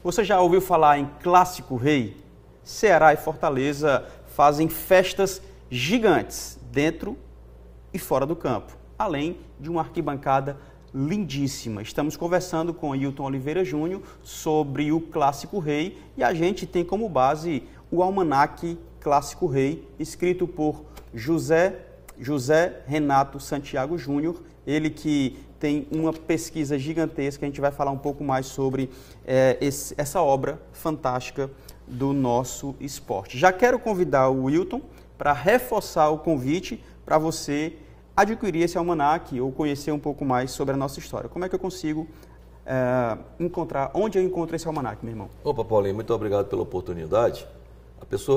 Você já ouviu falar em Clássico Rei? Ceará e Fortaleza fazem festas gigantes dentro e fora do campo, além de uma arquibancada lindíssima. Estamos conversando com Hilton Oliveira Júnior sobre o Clássico Rei e a gente tem como base o Almanaque Clássico Rei, escrito por José Renato Santiago Júnior, ele que tem uma pesquisa gigantesca. A gente vai falar um pouco mais sobre essa obra fantástica do nosso esporte. Já quero convidar o Hilton para reforçar o convite para você adquirir esse almanaque ou conhecer um pouco mais sobre a nossa história. Como é que eu consigo encontrar, onde eu encontro esse almanaque, meu irmão? Opa, Paulinho, muito obrigado pela oportunidade.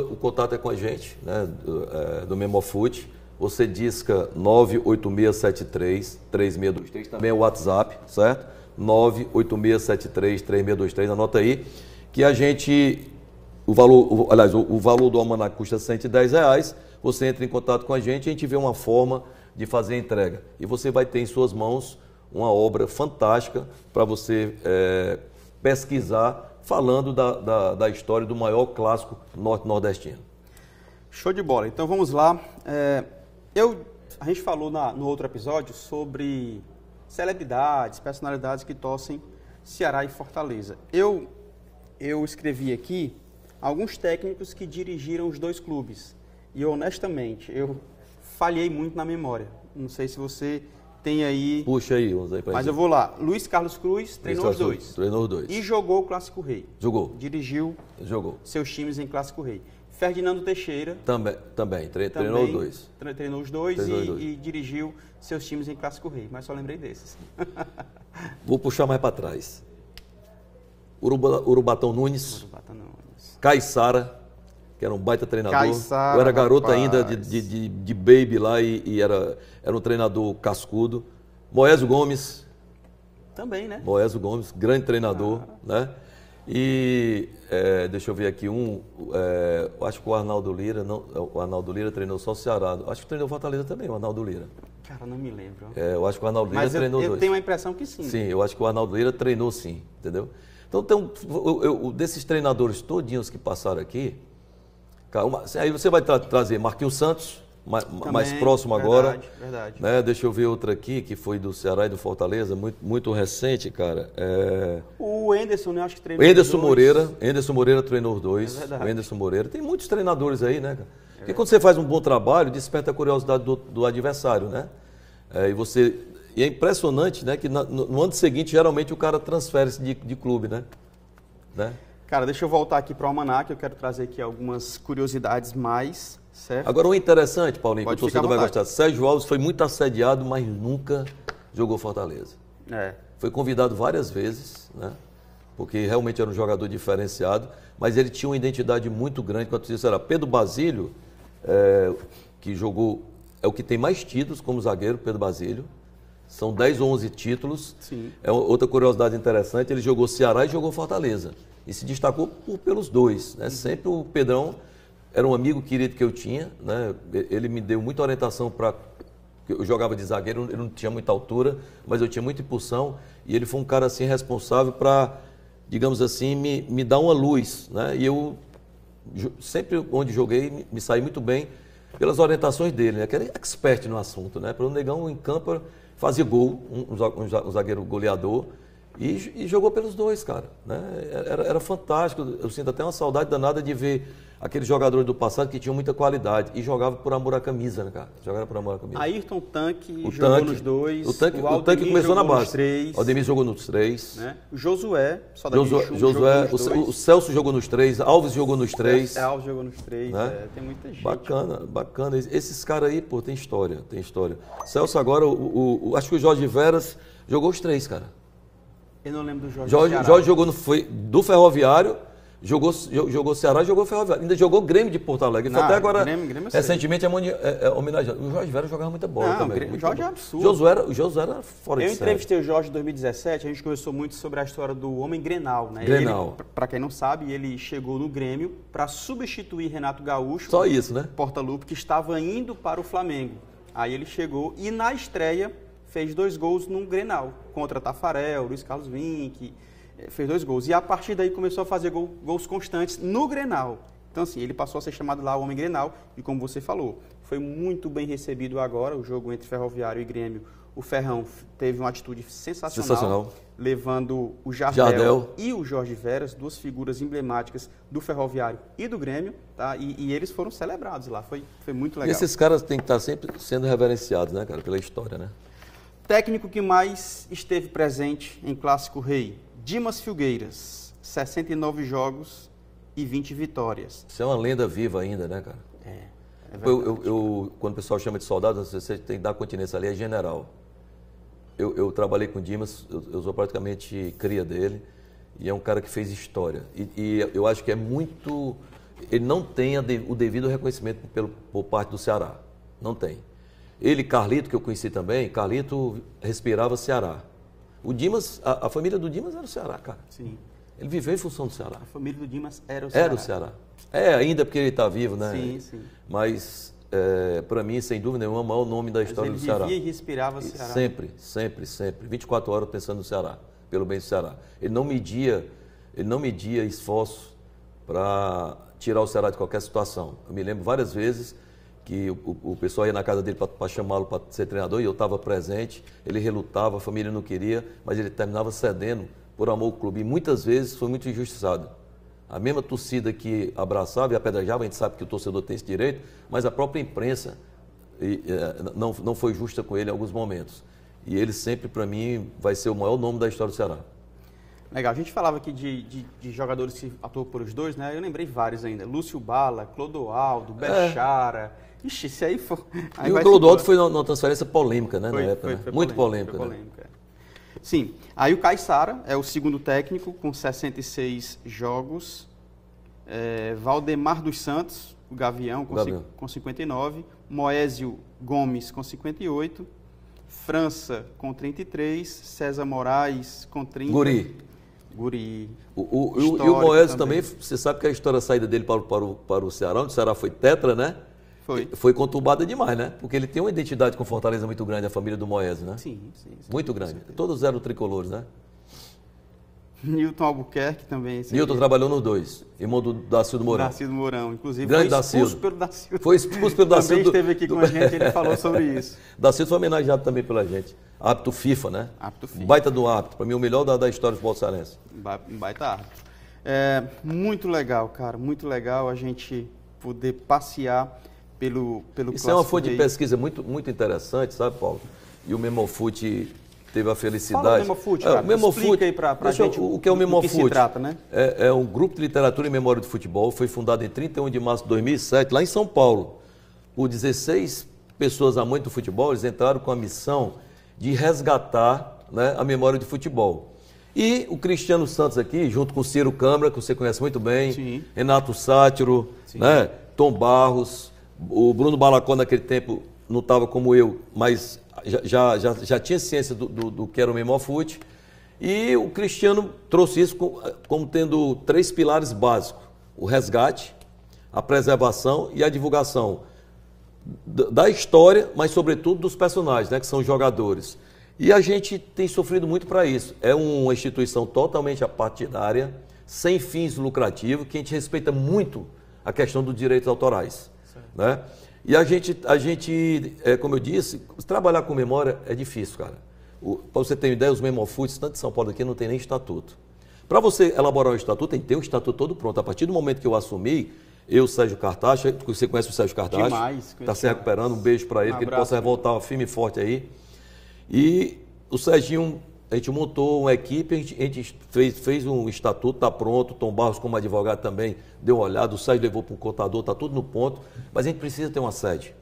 O contato é com a gente, né, do Memofoot. Você disca 98673-3623, também é o WhatsApp, certo? 98673-3623, anota aí, que a gente, o valor do almanaque custa R$110, você entra em contato com a gente vê uma forma de fazer a entrega. E você vai ter em suas mãos uma obra fantástica para você pesquisar, falando da história do maior clássico norte-nordestino. Show de bola. Então vamos lá. A gente falou no outro episódio sobre celebridades, personalidades que torcem Ceará e Fortaleza. Eu escrevi aqui alguns técnicos que dirigiram os dois clubes. E honestamente, eu falhei muito na memória. Não sei se você tem aí... Puxa aí, vamos aí pra Mas gente. eu vou lá. Luiz Carlos Cruz treinou os dois. Treinou os dois. E jogou o Clássico Rei. Jogou. Dirigiu seus times em Clássico Rei. Ferdinando Teixeira. Também treinou os dois. Treinou os dois e dirigiu seus times em Clássico Rei. Mas só lembrei desses. Vou puxar mais para trás. Urubatão Nunes. Caiçara, que era um baita treinador. Caiçara, eu era garoto rapaz. ainda de baby lá e era um treinador cascudo. Moésio Gomes. Também, né? Moésio Gomes, grande treinador, né? E deixa eu ver aqui eu acho que o Arnaldo Lira, o Arnaldo Lira treinou só o Ceará. Acho que treinou Fortaleza também, o Arnaldo Lira. Cara, não me lembro. Eu acho que o Arnaldo Lira treinou dois. Eu tenho a impressão que sim. Sim, eu acho que o Arnaldo Lira treinou sim, entendeu? Então, desses treinadores todinhos que passaram aqui, aí você vai trazer Marquinhos Santos, mais próximo agora. Verdade. Né? Deixa eu ver outra aqui, que foi do Ceará e do Fortaleza, muito recente, cara. O Enderson, né? Acho que treinou Enderson Moreira treinou os dois. verdade. O Enderson Moreira. Tem muitos treinadores aí, né, cara? Porque quando você faz um bom trabalho, desperta a curiosidade do adversário, né? E é impressionante, né, que no ano seguinte, geralmente, o cara transfere-se de clube, né? Cara, deixa eu voltar aqui para o Almanaque, eu quero trazer aqui algumas curiosidades mais, certo? Agora, o interessante, Paulinho, que o Pode ficar torcedor à vai vontade. gostar. Sérgio Alves foi muito assediado, mas nunca jogou Fortaleza. Foi convidado várias vezes, né? Porque realmente era um jogador diferenciado, mas ele tinha uma identidade muito grande com a torcida. Era Pedro Basílio, que jogou, é o que tem mais títulos como zagueiro, Pedro Basílio. São 10 ou 11 títulos. Sim. Outra curiosidade interessante, ele jogou Ceará e jogou Fortaleza. E se destacou pelos dois, né? Sempre o Pedrão era um amigo querido que eu tinha, né? Ele me deu muita orientação para... Eu jogava de zagueiro, eu não tinha muita altura, mas eu tinha muita impulsão. E ele foi um cara assim responsável para, digamos assim, me dar uma luz, né? E eu sempre onde joguei me saí muito bem pelas orientações dele, né? Que era expert no assunto, né? Para o Negão em campo fazia gol, um zagueiro goleador. E jogou pelos dois, cara, né? Era fantástico. Eu sinto até uma saudade danada de ver aqueles jogadores do passado que tinham muita qualidade e jogavam por amor à camisa, né, cara? Jogaram por amor à camisa. Ayrton Tanque jogou nos dois. O Tanque começou na base. O Aldemir jogou nos três. Né? O Josué, o Celso jogou nos três, Alves jogou nos três. Alves jogou nos três, né? Tem muita gente. Bacana. Esses caras aí, pô, tem história. Celso agora, acho que o Jorge Veras jogou os três, cara. Eu não lembro do Jorge. Jorge jogou do Ferroviário, jogou Ceará e jogou Ferroviário. Ainda jogou Grêmio de Porto Alegre. Foi até agora, Grêmio recentemente, homenageado. O Jorge Vera jogava muita bola também. O Jorge é absurdo. O Josué era fora de série. Eu entrevistei o Jorge em 2017, a gente conversou muito sobre a história do homem Grenal, né? Grenal. Para quem não sabe, ele chegou no Grêmio para substituir Renato Gaúcho. Só isso, né? Portaluppi, que estava indo para o Flamengo. Aí ele chegou e na estreia fez 2 gols num Grenal, contra Tafarel, Luiz Carlos Vinck. fez 2 gols. E a partir daí começou a fazer gols constantes no Grenal. Então, assim, ele passou a ser chamado lá o Homem Grenal, e como você falou, foi muito bem recebido agora, o jogo entre Ferroviário e Grêmio. O Ferrão teve uma atitude sensacional. Levando o Jardel e o Jorge Veras, 2 figuras emblemáticas do Ferroviário e do Grêmio, tá? E eles foram celebrados lá, foi muito legal. E esses caras têm que estar sempre sendo reverenciados, né, cara, pela história, né? Técnico que mais esteve presente em Clássico Rei, Dimas Filgueiras, 69 jogos e 20 vitórias. Isso é uma lenda viva ainda, né, cara? É verdade. Quando o pessoal chama de soldado, você tem que dar continência ali, é general. Eu trabalhei com o Dimas, eu sou praticamente cria dele, e é um cara que fez história. E eu acho que é muito... Ele não tem o devido reconhecimento por parte do Ceará. Não tem. Ele, Carlito, que eu conheci também, Carlito respirava Ceará. O Dimas, a família do Dimas era o Ceará, cara. Sim. Ele viveu em função do Ceará. A família do Dimas era o Ceará. Era o Ceará. É, ainda porque ele está vivo, né? Sim, sim. Mas... para mim, sem dúvida nenhuma, é o maior nome da história do Ceará. Ele vivia e respirava Ceará. Sempre, sempre, sempre. 24 horas pensando no Ceará, pelo bem do Ceará. Ele não media esforço para tirar o Ceará de qualquer situação. Eu me lembro várias vezes que o pessoal ia na casa dele para chamá-lo para ser treinador e eu estava presente. Ele relutava, a família não queria, mas ele terminava cedendo por amor ao clube. E muitas vezes foi muito injustiçado. A mesma torcida que abraçava e apedrejava, a gente sabe que o torcedor tem esse direito, mas a própria imprensa não foi justa com ele em alguns momentos. E ele sempre, para mim, vai ser o maior nome da história do Ceará. Legal, a gente falava aqui de jogadores que atuam por os dois, né? Eu lembrei vários ainda. Lúcio Bala, Clodoaldo, Bechara. Ixi, esse aí foi... E o Clodoaldo foi numa transferência polêmica, né? Na época, foi muito polêmica. Foi polêmica, né? Sim, aí o Caiçara é o segundo técnico com 66 jogos, Valdemar dos Santos, o Gavião, com 59, Moésio Gomes com 58, França com 33, César Moraes com 30. Guri. E o Moésio também, você sabe que a história da saída dele para o Ceará, onde o Ceará foi tetra, né? Foi conturbada demais, né? Porque ele tem uma identidade com Fortaleza muito grande, a família do Moésio, né? Sim. Muito grande. Todos eram tricolores, né? Newton Albuquerque também. Newton trabalhou nos dois. Irmão do Dacildo Mourão. Dacildo Mourão, inclusive. Grande foi expulso Dacildo. Pelo Dacildo. Foi expulso pelo Dacildo. Também esteve aqui com a gente, ele falou sobre isso. Dacildo foi homenageado também pela gente. Árbitro FIFA, né? Árbitro FIFA. Baita do árbitro. Para mim, o melhor da história do futebol cearense. Baita árbitro. Muito legal, cara. Muito legal a gente poder passear pelo Isso é uma fonte de pesquisa muito, muito interessante, sabe, Paulo? E o Memofute teve a felicidade... Fala do Memofute, cara. Explica aí pra gente o que é o Memofute. Do que se trata, né? É um grupo de literatura e memória do futebol, foi fundado em 31 de março de 2007, lá em São Paulo. Por 16 pessoas amantes do futebol, eles entraram com a missão de resgatar, né, a memória do futebol. E o Cristiano Santos aqui, junto com o Ciro Câmara, que você conhece muito bem, sim. Renato Sátiro, né, Tom Barros, o Bruno Balacó naquele tempo não estava como eu, mas já tinha ciência do que era o Memofute. E o Cristiano trouxe isso como tendo 3 pilares básicos: o resgate, a preservação e a divulgação da história, mas sobretudo dos personagens, né, que são jogadores. E a gente tem sofrido muito para isso. É uma instituição totalmente apartidária, sem fins lucrativos, que a gente respeita muito a questão dos direitos autorais. Né? E a gente, como eu disse, trabalhar com memória é difícil, cara. Para você ter uma ideia, os Memofutes, tanto de São Paulo aqui, não tem nem estatuto. Para você elaborar um estatuto, tem que ter um estatuto todo pronto. A partir do momento que eu assumi, Sérgio Cartacho, você conhece o Sérgio Cartacho? Demais. Está se recuperando, um beijo para ele, que ele possa voltar firme e forte aí. E o Serginho, a gente montou uma equipe, a gente fez um estatuto, está pronto, o Tom Barros como advogado também deu uma olhada, o Sérgio levou para o contador, está tudo no ponto, mas a gente precisa ter uma sede.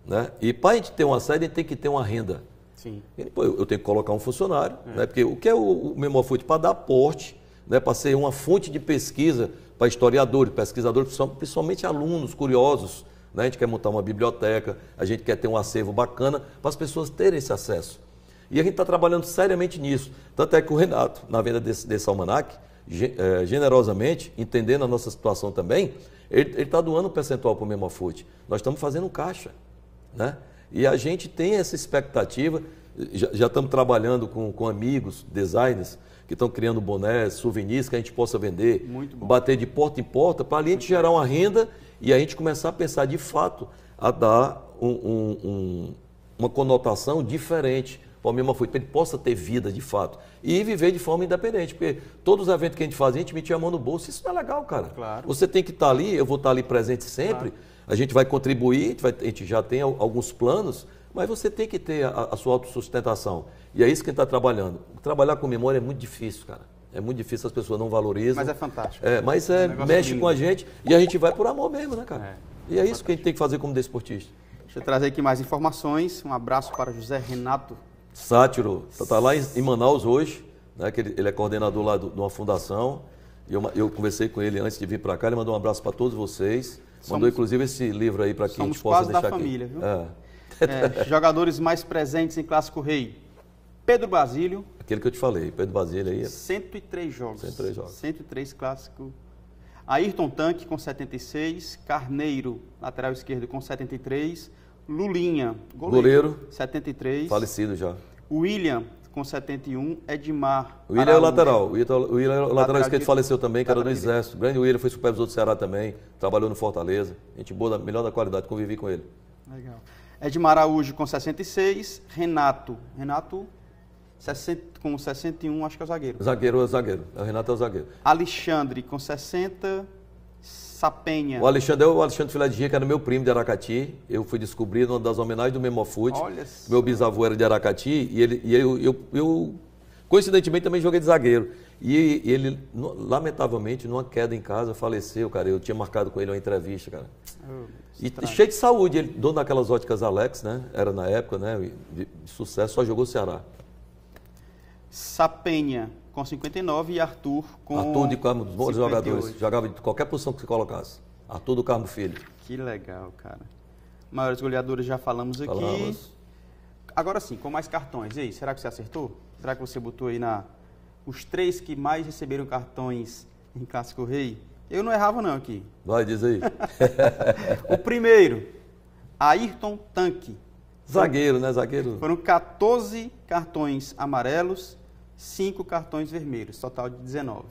Né? E para a gente ter uma sede, a gente tem que ter uma renda. Sim. Eu tenho que colocar um funcionário, né? Porque o que é o Memofute? Para dar aporte, né? Para ser uma fonte de pesquisa para historiadores, pesquisadores, principalmente alunos curiosos. Né? A gente quer montar uma biblioteca, a gente quer ter um acervo bacana para as pessoas terem esse acesso. E a gente está trabalhando seriamente nisso. Tanto é que o Renato, na venda desse almanaque, generosamente, entendendo a nossa situação também, ele está doando um percentual para o Memofute. Nós estamos fazendo caixa. Né? E a gente tem essa expectativa Já estamos trabalhando com amigos, designers, que estão criando bonés, souvenirs que a gente possa vender, Muito bom. bater de porta em porta, para ali a gente gerar uma renda e a gente começar a pensar de fato a dar uma conotação diferente para o Mema Food, para ele possa ter vida de fato e viver de forma independente, porque todos os eventos que a gente faz, a gente metia a mão no bolso, isso não é legal, cara. Claro. Você tem que estar ali, eu vou estar ali presente sempre, a gente vai contribuir, a gente já tem alguns planos, mas você tem que ter a sua autossustentação. E é isso que a gente está trabalhando. Trabalhar com memória é muito difícil, cara. É muito difícil, as pessoas não valorizam. Mas é fantástico. Mas Um mexe lindo. com a gente e a gente vai por amor mesmo, né, cara? E é isso que a gente tem que fazer como desportista. Deixa eu trazer aqui mais informações. Um abraço para José Renato. Sátiro, está lá em Manaus hoje, né, que ele é coordenador lá de uma fundação. E eu conversei com ele antes de vir para cá, ele mandou um abraço para todos vocês. Mandou inclusive esse livro aí para que a gente possa deixar aqui. Somos quase da família, viu? Jogadores mais presentes em Clássico Rei. Pedro Basílio. Aquele que eu te falei, Pedro Basílio aí. 103 jogos. 103 jogos. 103 clássico. Ayrton Tanque com 76. Carneiro, lateral esquerdo, com 73. Lulinha, goleiro. 73. Falecido já. William, com 71. Edmar. O William é o lateral. O William é o lateral esquerdo que faleceu também, que era do Exército. O grande William foi supervisor do Ceará também. Trabalhou no Fortaleza. Gente boa, melhor da qualidade, convivi com ele. Legal. Edmar Araújo com 66. Renato com 61, acho que é o zagueiro. Zagueiro. O Renato é o zagueiro. Alexandre com 60. Sapenha. O Alexandre é o Alexandre Filé de Gia, que era meu primo de Aracati. Eu fui descobrir numa das homenagens do Mema Food. Olha. Meu bisavô era de Aracati e eu coincidentemente também joguei de zagueiro. E ele, lamentavelmente, numa queda em casa, faleceu, cara. Eu tinha marcado com ele uma entrevista, cara. E cheio de saúde. Ele, dono daquelas óticas Alex, né? Era na época, né? De sucesso, só jogou o Ceará. Sapenha com 59 e Arthur com Arthur de Carmo, dos bons 58. jogadores. Jogava de qualquer posição que você colocasse. Arthur do Carmo Filho. Que legal, cara. Maiores goleadores já falamos aqui. Falamos. Agora sim, com mais cartões. E aí, será que você acertou? Será que você botou aí os 3 que mais receberam cartões em Clássico Rei? Eu não errava não aqui. Vai, diz aí. O primeiro, Ayrton Tanque. Zagueiro, né? Zagueiro. Foram 14 cartões amarelos, 5 cartões vermelhos, total de 19.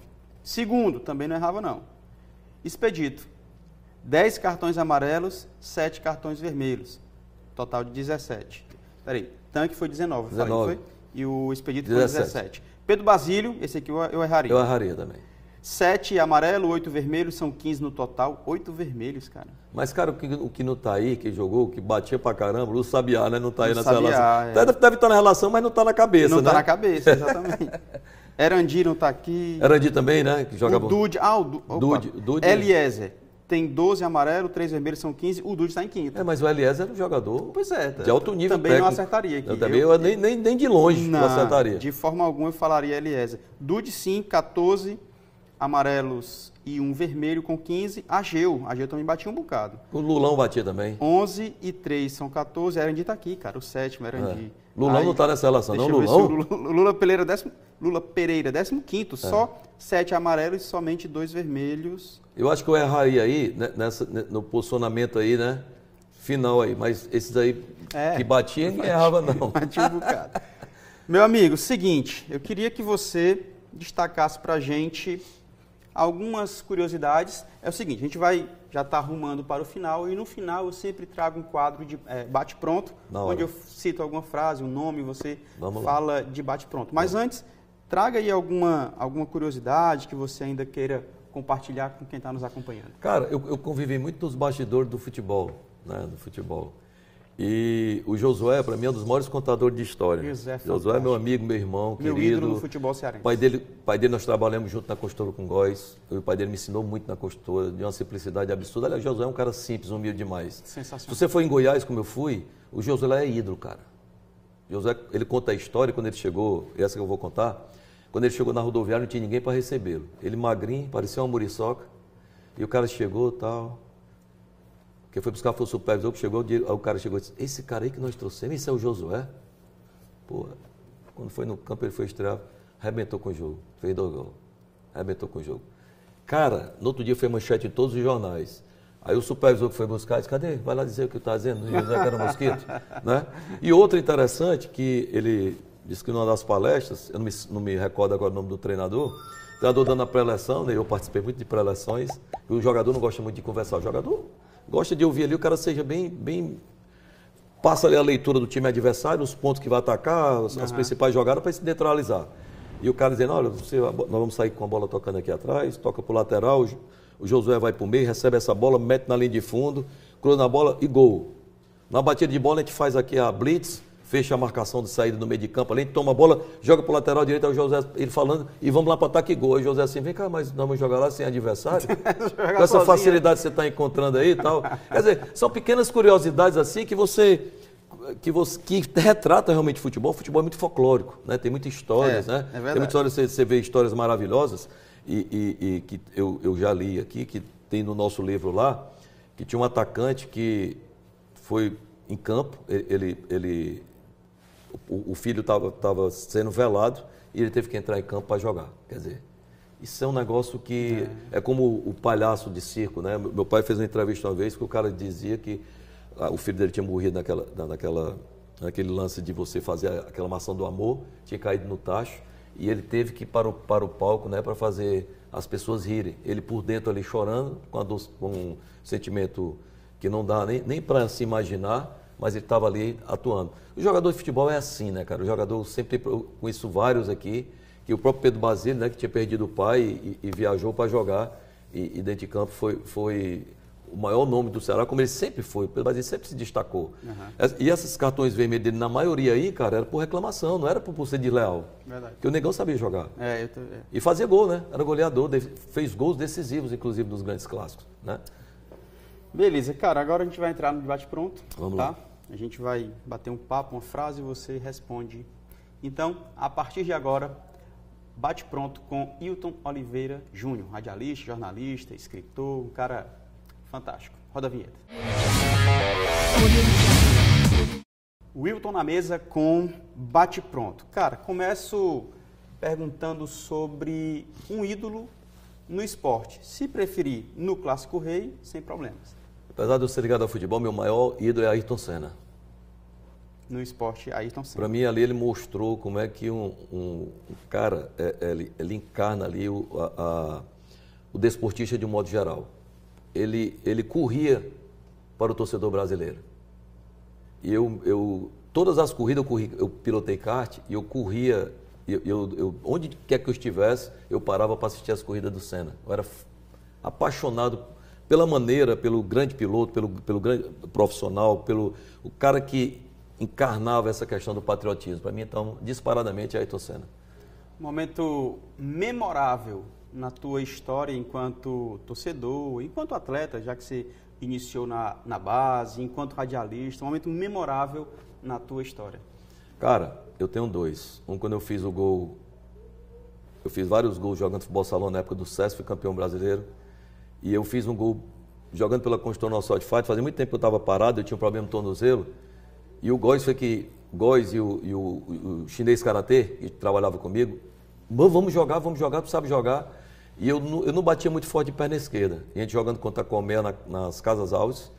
Segundo, também não errava não. Expedito, 10 cartões amarelos, 7 cartões vermelhos, total de 17. Peraí, Tanque foi 19, 19. Foi? E o Expedito 17. foi 17. Pedro Basílio, esse aqui eu erraria. Eu erraria também. 7 amarelo, 8 vermelhos, são 15 no total. 8 vermelhos, cara. Mas, cara, o que não tá aí, que jogou, que batia pra caramba, o Sabiá, né? Não tá aí Lúcio nessa Sabiá, relação. Deve estar na relação, mas não tá na cabeça, Não né? tá na cabeça, exatamente. Erandi não tá aqui. Erandi também, né? Que joga O Dude, o Dude. Eliezer. Tem 12 amarelo, 3 vermelhos, são 15. O Dude está em quinto. Mas o Eliezer era um jogador Pois é. de alto nível também técnico. não acertaria aqui. Eu também, nem de longe eu acertaria. De forma alguma eu falaria Eliezer. Dude sim, 14 amarelos e 1 vermelho com 15. Ageu também batia um bocado. O Lulão batia também. 11 e 3 são 14. Erandi está aqui, cara. O sétimo, Erandi. Lulão Aí, não está nessa relação, não, deixa eu ver Lulão? se o Lula Pereira, 15º. Só 7 amarelos e somente 2 vermelhos. Eu acho que eu erraria aí, né, no posicionamento aí, né? Final aí. Mas esses aí que batiam, ninguém errava, não. Batia um bocado. Meu amigo, seguinte, eu queria que você destacasse pra gente algumas curiosidades. É o seguinte, a gente já está arrumando para o final e no final eu sempre trago um quadro de bate-pronto, onde eu cito alguma frase, um nome, você fala de bate-pronto. Mas antes, traga aí alguma curiosidade que você ainda queira compartilhar com quem está nos acompanhando. Cara, eu convivi muito nos bastidores do futebol, né? Do futebol. E o Josué, para mim, é um dos maiores contadores de história. Josué é meu amigo, meu irmão, meu querido. ídolo no futebol cearense. Pai dele nós trabalhamos junto na construtora com Góis. O pai dele me ensinou muito na construtora, de uma simplicidade absurda. Aliás, o Josué é um cara simples, humilde demais. Sensacional. Se você for em Goiás, como eu fui, o Josué é ídolo, cara. O Josué, ele conta a história quando ele chegou, essa que eu vou contar. Quando ele chegou na rodoviária, não tinha ninguém para recebê-lo. Ele magrinho, parecia uma muriçoca. E o cara chegou e tal. Quem foi buscar foi o supervisor que chegou, aí o cara chegou e disse, esse cara aí que nós trouxemos, esse é o Josué? Pô, quando foi no campo, ele foi estrear, arrebentou com o jogo, fez 2 gols, arrebentou com o jogo. Cara, no outro dia foi manchete em todos os jornais. Aí o supervisor que foi buscar disse, cadê? Vai lá dizer o que está dizendo, não é que era mosquito. Né? E outro interessante, que ele disse que numa das palestras, eu não me recordo agora o nome do treinador, o treinador dando a pré-eleção, né? Eu participei muito de pré-eleções, e o jogador não gosta muito de conversar, o jogador gosta de ouvir ali, o cara seja bem passa ali a leitura do time adversário, os pontos que vai atacar, as principais jogadas para se neutralizar. E o cara dizendo, olha, nós vamos sair com a bola tocando aqui atrás, toca para o lateral, o Josué vai para o meio, recebe essa bola, mete na linha de fundo, cruza na bola e gol. Na batida de bola a gente faz aqui a blitz, fecha a marcação de saída no meio de campo, ali a gente toma a bola, joga para o lateral direito, aí o José, ele falando, e vamos lá para ataque e gol. Aí o José assim, vem cá, mas nós vamos jogar lá sem adversário? Com essa facilidade que você está encontrando aí e tal. Quer dizer, são pequenas curiosidades assim que retrata realmente futebol. O futebol é muito folclórico, né? Tem muitas histórias, né? É verdade. Tem muitas histórias, você vê histórias maravilhosas, e que eu já li aqui, que tem no nosso livro lá, que tinha um atacante que foi em campo, o filho estava sendo velado e ele teve que entrar em campo para jogar. Quer dizer, isso é um negócio que é como o palhaço de circo, né? Meu pai fez uma entrevista uma vez que o cara dizia que o filho dele tinha morrido naquele lance de você fazer aquela maçã do amor, tinha caído no tacho e ele teve que ir para o palco, né, para fazer as pessoas rirem. Ele por dentro ali chorando, com um sentimento que não dá nem para se imaginar, mas ele estava ali atuando. O jogador de futebol é assim, né, cara? O jogador sempre tem, conheço vários aqui, que o próprio Pedro Basílio, né, que tinha perdido o pai e viajou para jogar, e dentro de campo foi o maior nome do Ceará, como ele sempre foi. O Pedro Basílio sempre se destacou. E esses cartões vermelhos dele, na maioria aí, cara, era por reclamação, não era por ser desleal. Verdade. Porque o negão sabia jogar. E fazia gol, né? Era goleador, fez gols decisivos, inclusive, nos grandes clássicos, né? Beleza, cara, agora a gente vai entrar no debate pronto. Vamos tá? lá. A gente vai bater um papo, uma frase e você responde. Então, a partir de agora, bate pronto com Hilton Oliveira Júnior, radialista, jornalista, escritor, um cara fantástico. Roda a vinheta. O Hilton na mesa com bate pronto. Cara, começo perguntando sobre um ídolo no esporte. Se preferir no Clássico Rei, sem problemas. Apesar de eu ser ligado ao futebol, meu maior ídolo é Ayrton Senna. No esporte, Ayrton Senna. Para mim, ali ele mostrou como é que um cara, ele encarna ali o desportista de um modo geral. Ele corria para o torcedor brasileiro. E todas as corridas eu pilotei kart e eu corria, onde quer que eu estivesse, eu parava para assistir as corridas do Senna. Eu era apaixonado pela maneira, pelo grande piloto, pelo grande profissional, o cara que encarnava essa questão do patriotismo. Para mim, então, disparadamente, é Ayrton Senna. Momento memorável na tua história enquanto torcedor, enquanto atleta, já que você iniciou na base, enquanto radialista, um momento memorável na tua história. Cara, eu tenho dois. Um, quando eu fiz o gol, eu fiz vários gols jogando futebol salão na época do SESC, fui campeão brasileiro. E eu fiz um gol jogando pela Construção Nacional de Fight. Fazia muito tempo que eu estava parado, eu tinha um problema no tornozelo. E o Góis e o chinês karatê, que trabalhava comigo, vamos jogar, tu sabe jogar. E eu não batia muito forte de perna esquerda. E a gente jogando contra a Colmeia nas Casas Alves,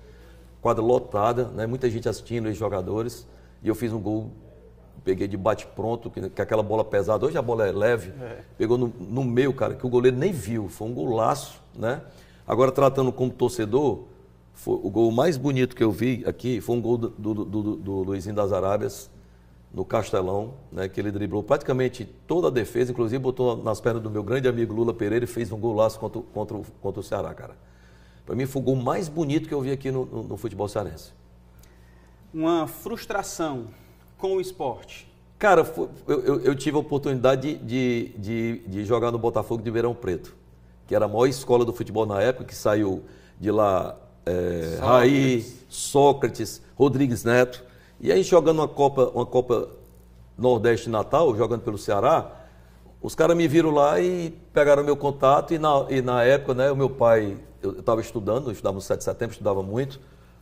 quadra lotada, né? Muita gente assistindo, os jogadores. E eu fiz um gol, peguei de bate-pronto, que aquela bola pesada, hoje a bola é leve, pegou no meio, cara, que o goleiro nem viu. Foi um golaço, né? Agora, tratando como torcedor, o gol mais bonito que eu vi aqui foi um gol do Luizinho das Arábias, no Castelão, né, que ele driblou praticamente toda a defesa, inclusive botou nas pernas do meu grande amigo Lula Pereira e fez um golaço contra o Ceará, cara. Para mim foi o gol mais bonito que eu vi aqui no futebol cearense. Uma frustração com o esporte? Cara, eu tive a oportunidade de jogar no Botafogo de Ribeirão Preto, que era a maior escola do futebol na época, que saiu de lá Raí, Sócrates, Rodrigues Neto. E aí jogando uma Copa Nordeste Natal, jogando pelo Ceará, os caras me viram lá e pegaram meu contato e na época, né, o meu pai, eu estava estudando, eu estudava no 7 de setembro, estudava muito,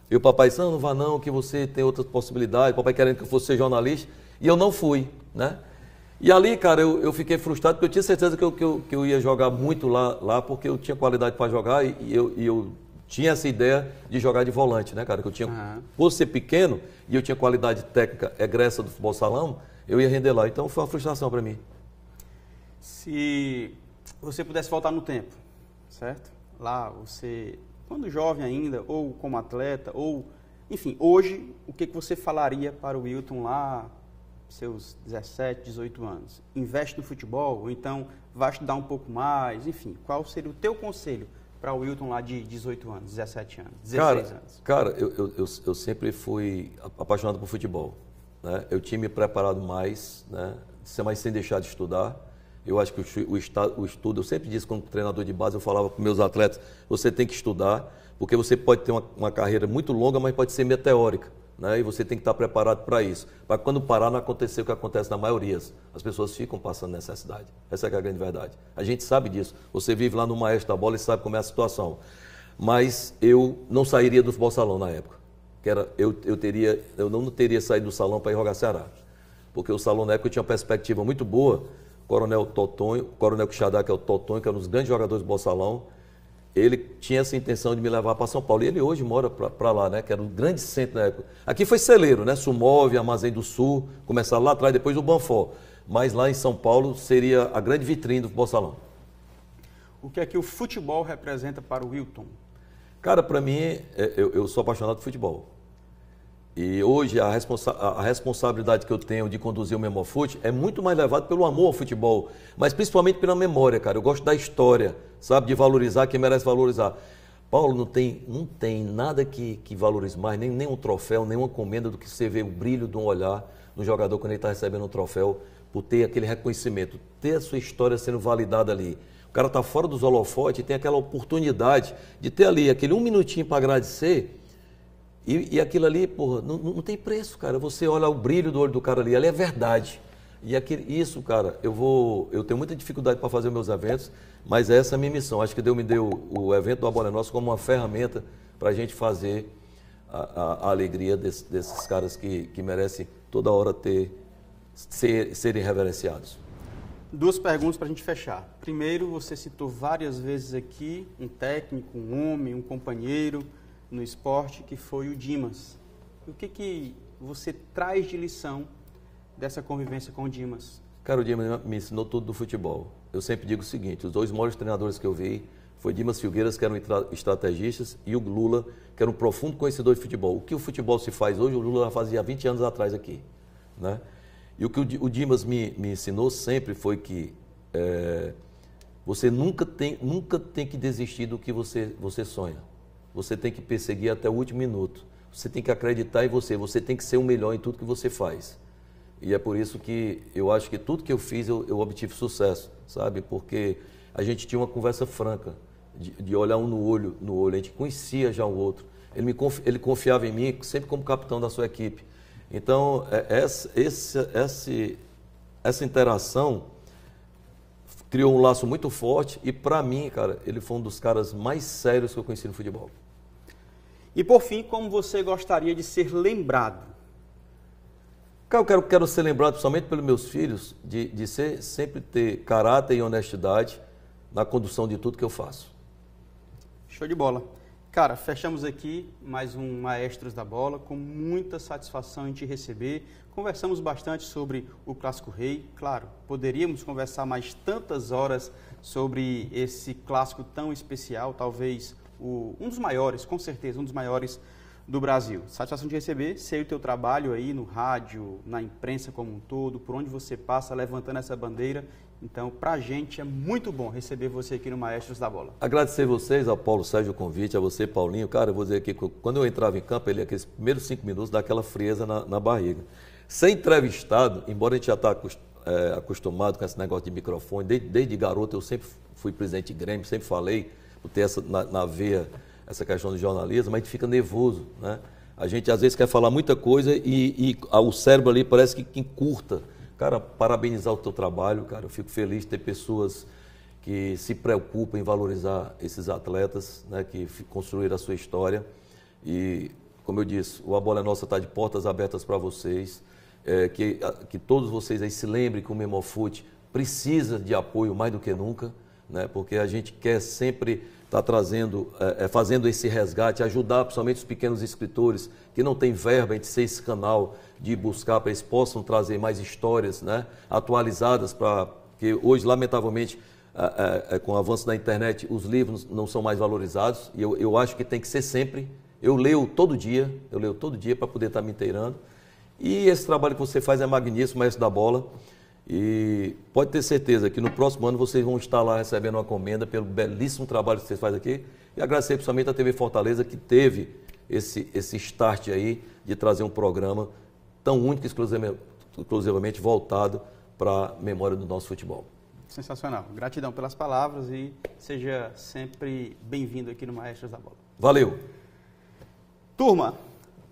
e o papai disse, não vá não, que você tem outras possibilidades, o papai querendo que eu fosse ser jornalista, e eu não fui, né? E ali, cara, eu fiquei frustrado, porque eu tinha certeza que eu ia jogar muito lá porque eu tinha qualidade para jogar e eu tinha essa ideia de jogar de volante, né, cara? Que eu tinha, por ser pequeno e eu tinha qualidade técnica egressa do futebol salão, eu ia render lá. Então foi uma frustração para mim. Se você pudesse voltar no tempo, certo? Lá você, quando jovem ainda, ou como atleta, ou, enfim, hoje, o que você falaria para o Wilton lá, seus 17, 18 anos? Investe no futebol, ou então vai estudar um pouco mais, enfim, qual seria o teu conselho para o Wilton lá de 18 anos, 17 anos, 16 anos? Cara, eu sempre fui apaixonado por futebol, né? Eu tinha me preparado mais, né? Mas sem deixar de estudar. Eu acho que o estudo, eu sempre disse como treinador de base, eu falava para meus atletas, você tem que estudar, porque você pode ter uma carreira muito longa, mas pode ser meteórica, né? E você tem que estar preparado para isso. Para quando parar não acontecer o que acontece na maioria. As pessoas ficam passando necessidade. Essa é a grande verdade. A gente sabe disso. Você vive lá no Maestro da Bola e sabe como é a situação. Mas eu não sairia do futebol salão na época. Eu não teria saído do salão para ir jogar Ceará. Porque o salão na época tinha uma perspectiva muito boa. Coronel Totonho, Coronel Quixadá, que é o Totonho, que é um dos grandes jogadores do Bolsalão, ele tinha essa intenção de me levar para São Paulo. E ele hoje mora para lá, né? Que era um grande centro na época. Aqui foi celeiro, né? Sumove, Armazém do Sul, começaram lá atrás, depois o Banfó. Mas lá em São Paulo seria a grande vitrine do Bolsalão. O que é que o futebol representa para o Wilton? Cara, para mim, eu sou apaixonado por futebol. E hoje a responsabilidade que eu tenho de conduzir o Memofute é muito mais levada pelo amor ao futebol, mas principalmente pela memória, cara. Eu gosto da história, sabe? De valorizar quem merece valorizar. Paulo, não tem nada que valorize mais, nem um troféu, nenhuma comenda do que você ver o brilho de um olhar no jogador quando ele está recebendo um troféu, por ter aquele reconhecimento, ter a sua história sendo validada ali. O cara está fora dos holofotes e tem aquela oportunidade de ter ali aquele um minutinho para agradecer. E aquilo ali, porra, não tem preço, cara. Você olha o brilho do olho do cara ali é verdade. E isso, cara, eu tenho muita dificuldade para fazer meus eventos, mas essa é a minha missão. Acho que Deus me deu o evento do A Bola é Nossa como uma ferramenta para a gente fazer a alegria desses caras que merecem toda hora serem reverenciados. Duas perguntas para a gente fechar. Primeiro, você citou várias vezes aqui um técnico, um homem, um companheiro no esporte, que foi o Dimas. O que você traz de lição dessa convivência com o Dimas? Cara, o Dimas me ensinou tudo do futebol. Eu sempre digo o seguinte, os dois maiores treinadores que eu vi foi Dimas Filgueiras, que era um estrategista, e o Lula, que era um profundo conhecedor de futebol. O que o futebol se faz hoje, o Lula já fazia 20 anos atrás aqui, né? E o que o Dimas me ensinou sempre foi que você nunca tem que desistir do que você sonha. Você tem que perseguir até o último minuto. Você tem que acreditar em você tem que ser o melhor em tudo que você faz. E é por isso que eu acho que tudo que eu fiz eu obtive sucesso, sabe? Porque a gente tinha uma conversa franca, de olhar um no olho, a gente conhecia já o outro. Ele confiava em mim sempre como capitão da sua equipe. Então, essa interação criou um laço muito forte e, para mim, cara, ele foi um dos caras mais sérios que eu conheci no futebol. E, por fim, como você gostaria de ser lembrado? Cara, eu quero ser lembrado, principalmente pelos meus filhos, de sempre ter caráter e honestidade na condução de tudo que eu faço. Show de bola. Cara, fechamos aqui mais um Maestros da Bola, com muita satisfação em te receber. Conversamos bastante sobre o Clássico Rei. Claro, poderíamos conversar mais tantas horas sobre esse clássico tão especial, talvez um dos maiores, com certeza, um dos maiores do Brasil. Satisfação de receber, sei o teu trabalho aí no rádio, na imprensa como um todo, por onde você passa levantando essa bandeira. Então, pra gente é muito bom receber você aqui no Maestros da Bola. Agradecer vocês, ao Paulo Sérgio o convite, a você, Paulinho. Cara, eu vou dizer aqui, quando eu entrava em campo, aqueles primeiros 5 minutos dá aquela frieza na barriga. Ser entrevistado, embora a gente já está acostumado com esse negócio de microfone, desde garoto eu sempre fui presidente de Grêmio, sempre falei, por ter na veia essa questão de jornalismo, mas a gente fica nervoso, né? A gente às vezes quer falar muita coisa e o cérebro ali parece que encurta. Cara, parabenizar o teu trabalho, cara, eu fico feliz de ter pessoas que se preocupam em valorizar esses atletas, né, que construíram a sua história. E, como eu disse, o A Bola é Nossa está de portas abertas para vocês, que todos vocês aí se lembrem que o Memofute precisa de apoio mais do que nunca, né, porque a gente quer sempre está trazendo, fazendo esse resgate, ajudar principalmente os pequenos escritores que não têm verba, a gente ser esse canal de buscar para que eles possam trazer mais histórias, né, atualizadas, porque hoje, lamentavelmente, com o avanço da internet, os livros não são mais valorizados, e eu acho que tem que ser sempre. Eu leio todo dia para poder estar me inteirando. E esse trabalho que você faz é magnífico, Maestro da Bola. E pode ter certeza que no próximo ano vocês vão estar lá recebendo uma comenda pelo belíssimo trabalho que vocês fazem aqui. E agradecer principalmente a TV Fortaleza, que teve esse start aí de trazer um programa tão único e exclusivamente voltado para a memória do nosso futebol. Sensacional. Gratidão pelas palavras e seja sempre bem-vindo aqui no Maestros da Bola. Valeu! Turma,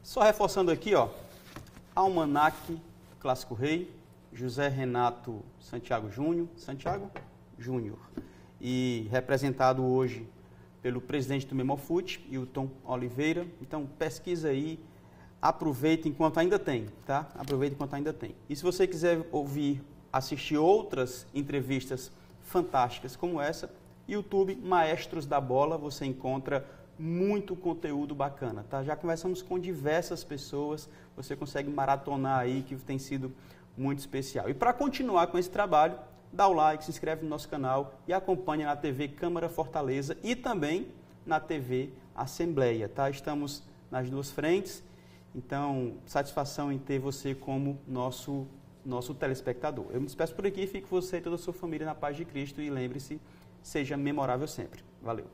só reforçando aqui, ó, Almanaque Clássico Rei, José Renato Santiago Júnior, e representado hoje pelo presidente do Memofute, Hilton Oliveira. Então, pesquisa aí, aproveita enquanto ainda tem, tá? Aproveita enquanto ainda tem. E se você quiser assistir outras entrevistas fantásticas como essa, YouTube Maestros da Bola, você encontra muito conteúdo bacana, tá? Já conversamos com diversas pessoas, você consegue maratonar aí, que tem sido muito especial. E para continuar com esse trabalho, dá o like, se inscreve no nosso canal e acompanha na TV Câmara Fortaleza e também na TV Assembleia, tá? Estamos nas duas frentes, então satisfação em ter você como nosso telespectador. Eu me despeço por aqui, fique você e toda a sua família na paz de Cristo e lembre-se, seja memorável sempre. Valeu!